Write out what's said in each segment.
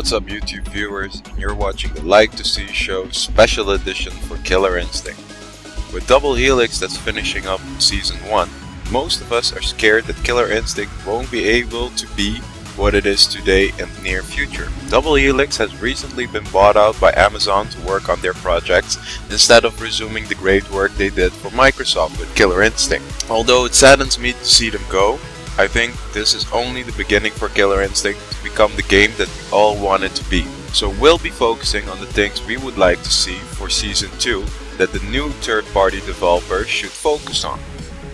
What's up YouTube viewers, you're watching the Like to See show special edition for Killer Instinct. With Double Helix that's finishing up Season 1, most of us are scared that Killer Instinct won't be able to be what it is today in the near future. Double Helix has recently been bought out by Amazon to work on their projects instead of resuming the great work they did for Microsoft with Killer Instinct. Although it saddens me to see them go, I think this is only the beginning for Killer Instinct to become the game that we all want it to be. So we'll be focusing on the things we would like to see for Season 2 that the new third-party developer should focus on.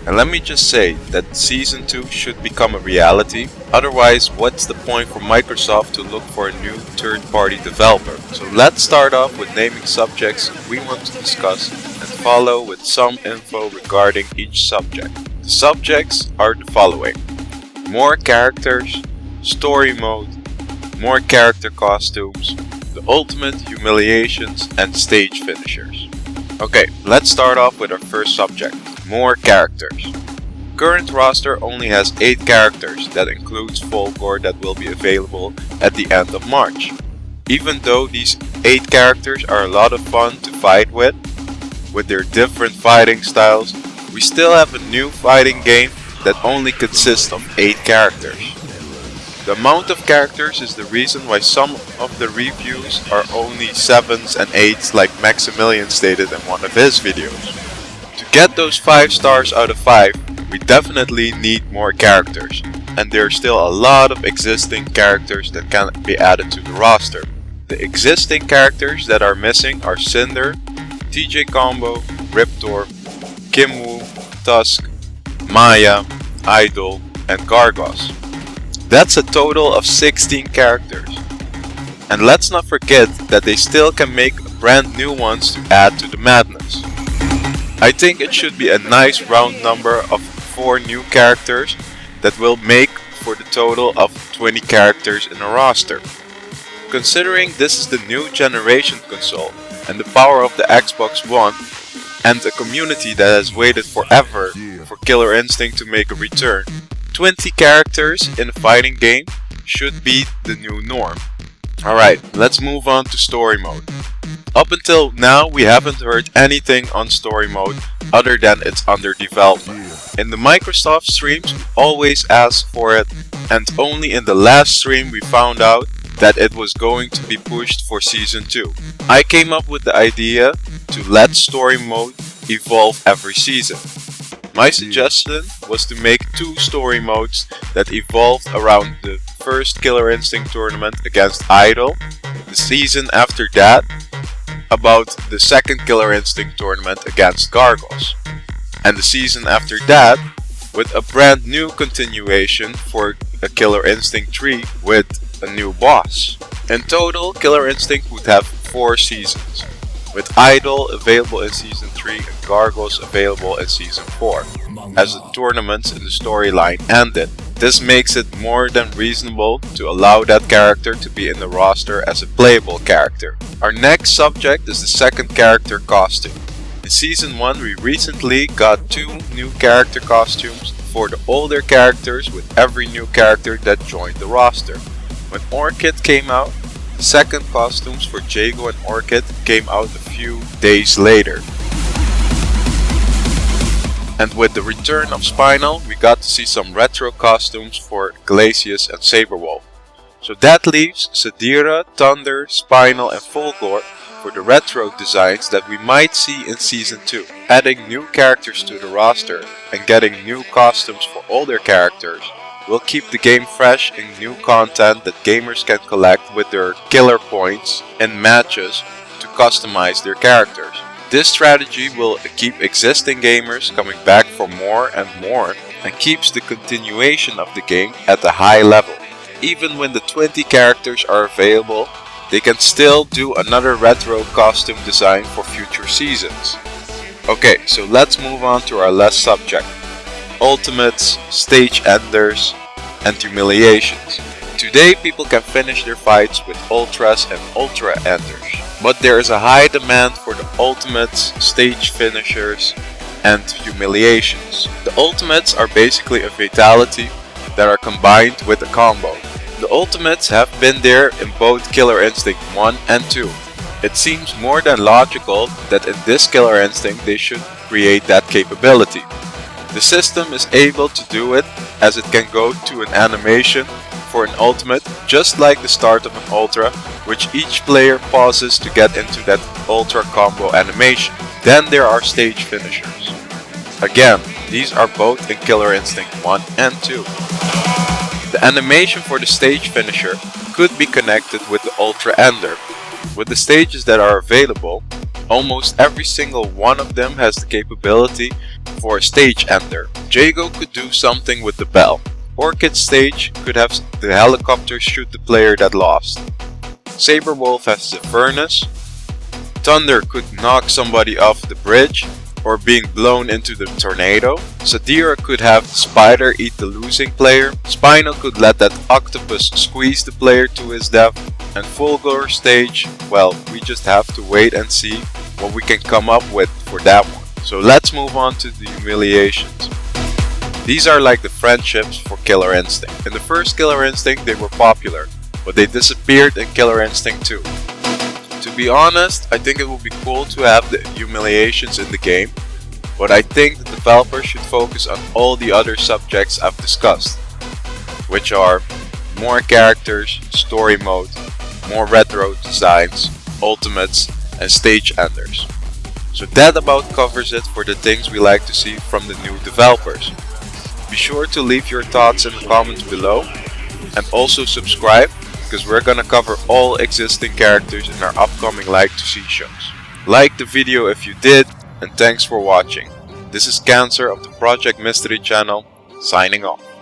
And let me just say that Season 2 should become a reality, otherwise what's the point for Microsoft to look for a new third-party developer? So let's start off with naming subjects we want to discuss and follow with some info regarding each subject. The subjects are the following: more characters, story mode, more character costumes, the ultimate, humiliations, and stage finishers. Okay, let's start off with our first subject, more characters. Current roster only has 8 characters, that includes Folklore that will be available at the end of March. Even though these 8 characters are a lot of fun to fight with their different fighting styles, we still have a new fighting game that only consists of 8 characters. The amount of characters is the reason why some of the reviews are only 7s and 8s like Maximilian stated in one of his videos. To get those 5 stars out of 5, we definitely need more characters, and there are still a lot of existing characters that can be added to the roster. The existing characters that are missing are Cinder, TJ Combo, Riptor, Kimwoo, Tusk, Maya, Idol, and Gargos. That's a total of 16 characters. And let's not forget that they still can make brand new ones to add to the madness. I think it should be a nice round number of 4 new characters that will make for the total of 20 characters in a roster. Considering this is the new generation console and the power of the Xbox One, and a community that has waited forever for Killer Instinct to make a return, 20 characters in a fighting game should be the new norm. Alright, let's move on to story mode. Up until now we haven't heard anything on story mode other than it's under development. In the Microsoft streams we always ask for it, and only in the last stream we found out that it was going to be pushed for Season 2. I came up with the idea to let story mode evolve every season. My suggestion was to make 2 story modes that evolved around the first Killer Instinct tournament against Idol, the season after that about the second Killer Instinct tournament against Gargos, and the season after that with a brand new continuation for a Killer Instinct 3 with a new boss. In total, Killer Instinct would have 4 seasons, with Idol available in Season 3 and Gargos available in Season 4, as the tournaments in the storyline ended. This makes it more than reasonable to allow that character to be in the roster as a playable character. Our next subject is the second character costume. In Season 1 we recently got 2 new character costumes for the older characters with every new character that joined the roster. When Orchid came out, the second costumes for Jago and Orchid came out a few days later. And with the return of Spinal, we got to see some retro costumes for Glacius and Saberwolf. So that leaves Sadira, Thunder, Spinal, and Folklore for the retro designs that we might see in Season 2. Adding new characters to the roster and getting new costumes for older characters will keep the game fresh in new content that gamers can collect with their killer points and matches to customize their characters. This strategy will keep existing gamers coming back for more and more and keeps the continuation of the game at a high level. Even when the 20 characters are available, they can still do another retro costume design for future seasons. Okay, so let's move on to our last subject: Ultimates, Stage Enders, and Humiliations. Today people can finish their fights with Ultras and Ultra Enders, but there is a high demand for the Ultimates, Stage Finishers, and Humiliations. The Ultimates are basically a fatality that are combined with a combo. The Ultimates have been there in both Killer Instinct 1 and 2. It seems more than logical that in this Killer Instinct they should create that capability. The system is able to do it as it can go to an animation for an ultimate just like the start of an ultra, which each player pauses to get into that ultra combo animation. Then there are stage finishers. Again, these are both in Killer Instinct 1 and 2. The animation for the stage finisher could be connected with the Ultra Ender. With the stages that are available, almost every single one of them has the capability for a stage ender. Jago could do something with the bell. Orchid's stage could have the helicopter shoot the player that lost. Saberwolf has the furnace. Thunder could knock somebody off the bridge or being blown into the tornado. Sadira could have the spider eat the losing player. Spinal could let that octopus squeeze the player to his death. And Fulgur's stage, well, we just have to wait and see what we can come up with for that one. So let's move on to the Humiliations. These are like the friendships for Killer Instinct. In the first Killer Instinct they were popular, but they disappeared in Killer Instinct 2. To be honest, I think it would be cool to have the Humiliations in the game, but I think the developers should focus on all the other subjects I've discussed, which are more characters, story mode, more retro designs, ultimates, and stage enders. So that about covers it for the things we like to see from the new developers. Be sure to leave your thoughts in the comments below and also subscribe, because we're gonna cover all existing characters in our upcoming Like to See shows. Like the video if you did, and thanks for watching. This is Cancer of the Project Mystery channel, signing off.